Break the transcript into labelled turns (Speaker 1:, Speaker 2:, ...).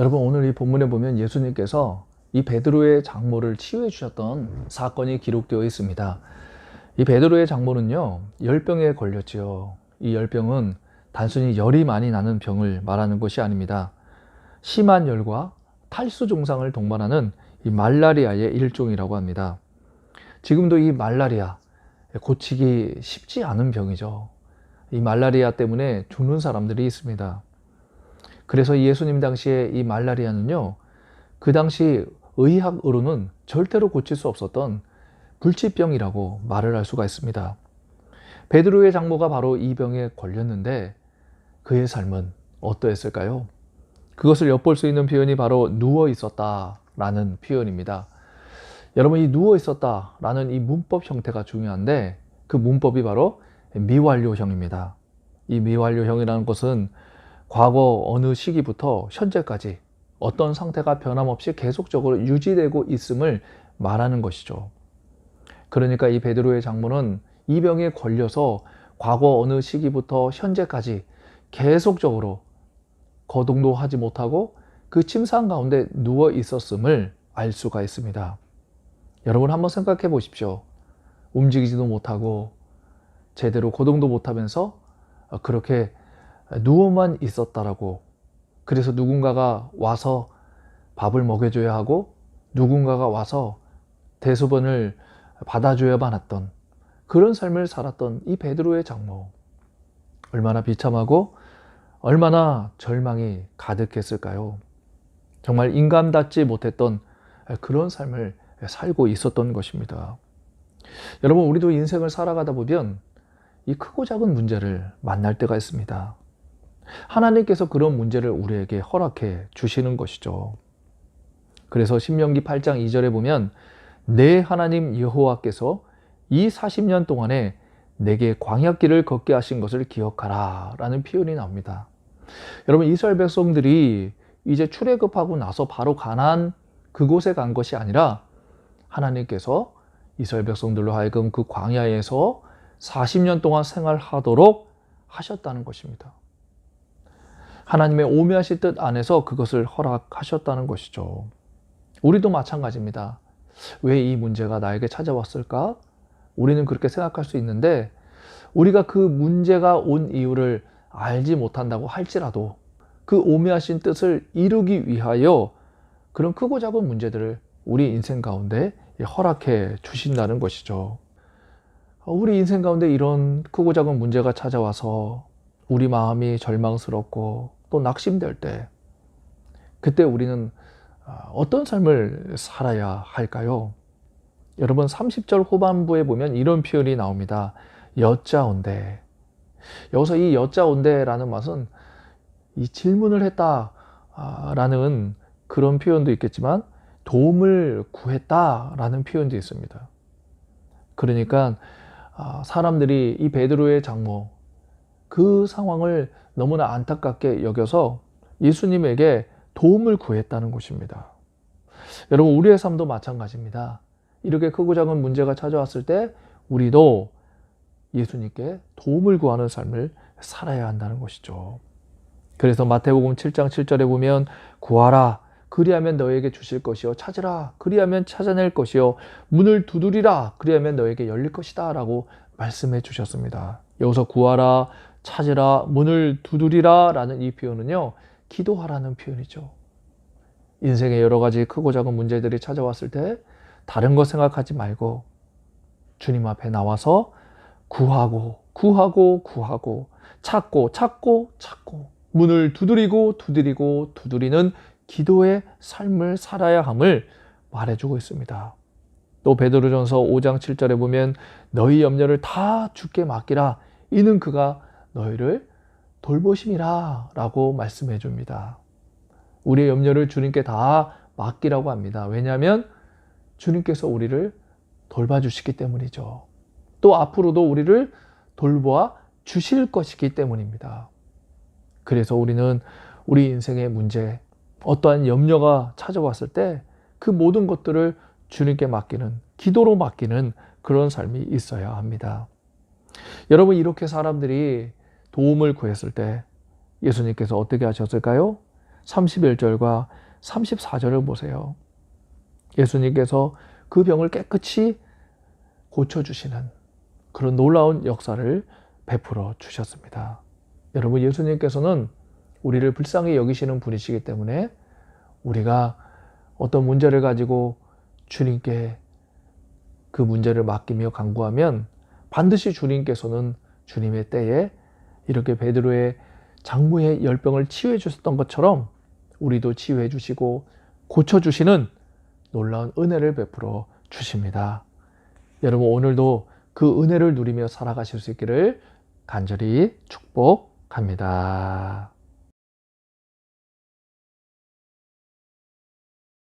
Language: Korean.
Speaker 1: 여러분, 오늘 이 본문에 보면 예수님께서 이 베드로의 장모를 치유해 주셨던 사건이 기록되어 있습니다. 이 베드로의 장모는요, 열병에 걸렸지요. 이 열병은 단순히 열이 많이 나는 병을 말하는 것이 아닙니다. 심한 열과 탈수 증상을 동반하는 이 말라리아의 일종이라고 합니다. 지금도 이 말라리아 고치기 쉽지 않은 병이죠. 이 말라리아 때문에 죽는 사람들이 있습니다. 그래서 예수님 당시에 이 말라리아는요, 그 당시 의학으로는 절대로 고칠 수 없었던 불치병이라고 말을 할 수가 있습니다. 베드로의 장모가 바로 이 병에 걸렸는데 그의 삶은 어떠했을까요? 그것을 엿볼 수 있는 표현이 바로 누워 있었다라는 표현입니다. 여러분, 이 누워 있었다라는 이 문법 형태가 중요한데 그 문법이 바로 미완료형입니다. 이 미완료형이라는 것은 과거 어느 시기부터 현재까지 어떤 상태가 변함없이 계속적으로 유지되고 있음을 말하는 것이죠. 그러니까 이 베드로의 장모는 이 병에 걸려서 과거 어느 시기부터 현재까지 계속적으로 거동도 하지 못하고 그 침상 가운데 누워 있었음을 알 수가 있습니다. 여러분, 한번 생각해 보십시오. 움직이지도 못하고 제대로 거동도 못하면서 그렇게 누워만 있었다라고, 그래서 누군가가 와서 밥을 먹여줘야 하고 누군가가 와서 대소변을 받아줘야만 했던 그런 삶을 살았던 이 베드로의 장모, 얼마나 비참하고 얼마나 절망이 가득했을까요? 정말 인간답지 못했던 그런 삶을 살고 있었던 것입니다. 여러분, 우리도 인생을 살아가다 보면 이 크고 작은 문제를 만날 때가 있습니다. 하나님께서 그런 문제를 우리에게 허락해 주시는 것이죠. 그래서 신명기 8장 2절에 보면 내 하나님 여호와께서 이 40년 동안에 내게 광야길을 걷게 하신 것을 기억하라 라는 표현이 나옵니다. 여러분, 이스라엘 백성들이 이제 출애굽하고 나서 바로 가나안 그곳에 간 것이 아니라 하나님께서 이스라엘 백성들로 하여금 그 광야에서 40년 동안 생활하도록 하셨다는 것입니다. 하나님의 오묘하신 뜻 안에서 그것을 허락하셨다는 것이죠. 우리도 마찬가지입니다. 왜 이 문제가 나에게 찾아왔을까? 우리는 그렇게 생각할 수 있는데 우리가 그 문제가 온 이유를 알지 못한다고 할지라도 그 오묘하신 뜻을 이루기 위하여 그런 크고 작은 문제들을 우리 인생 가운데 허락해 주신다는 것이죠. 우리 인생 가운데 이런 크고 작은 문제가 찾아와서 우리 마음이 절망스럽고 또 낙심될 때, 그때 우리는 어떤 삶을 살아야 할까요? 여러분, 30절 후반부에 보면 이런 표현이 나옵니다. 여짜온데. 여기서 이 여짜온데라는 말은 이 질문을 했다라는 그런 표현도 있겠지만 도움을 구했다라는 표현도 있습니다. 그러니까 사람들이 이 베드로의 장모, 그 상황을 너무나 안타깝게 여겨서 예수님에게 도움을 구했다는 것입니다. 여러분, 우리의 삶도 마찬가지입니다. 이렇게 크고 작은 문제가 찾아왔을 때 우리도 예수님께 도움을 구하는 삶을 살아야 한다는 것이죠. 그래서 마태복음 7장 7절에 보면 구하라 그리하면 너에게 주실 것이요, 찾으라 그리하면 찾아낼 것이요, 문을 두드리라 그리하면 너에게 열릴 것이다 라고 말씀해 주셨습니다. 여기서 구하라, 찾으라, 문을 두드리라 라는 이 표현은요, 기도하라는 표현이죠. 인생에 여러 가지 크고 작은 문제들이 찾아왔을 때 다른 거 생각하지 말고 주님 앞에 나와서 구하고 찾고 문을 두드리고 두드리는 기도의 삶을 살아야 함을 말해주고 있습니다. 또 베드로전서 5장 7절에 보면 너희 염려를 다 주께 맡기라 이는 그가 너희를 돌보심이라 라고 말씀해 줍니다. 우리의 염려를 주님께 다 맡기라고 합니다. 왜냐하면 주님께서 우리를 돌봐주시기 때문이죠. 또 앞으로도 우리를 돌보아 주실 것이기 때문입니다. 그래서 우리는 우리 인생의 문제, 어떠한 염려가 찾아왔을 때 그 모든 것들을 주님께 맡기는, 기도로 맡기는 그런 삶이 있어야 합니다. 여러분, 이렇게 사람들이 도움을 구했을 때 예수님께서 어떻게 하셨을까요? 31절과 34절을 보세요. 예수님께서 그 병을 깨끗이 고쳐주시는 그런 놀라운 역사를 베풀어 주셨습니다. 여러분, 예수님께서는 우리를 불쌍히 여기시는 분이시기 때문에 우리가 어떤 문제를 가지고 주님께 그 문제를 맡기며 간구하면 반드시 주님께서는 주님의 때에 이렇게 베드로의 장모의 열병을 치유해 주셨던 것처럼 우리도 치유해 주시고 고쳐주시는 놀라운 은혜를 베풀어 주십니다. 여러분, 오늘도 그 은혜를 누리며 살아가실 수 있기를 간절히 축복합니다.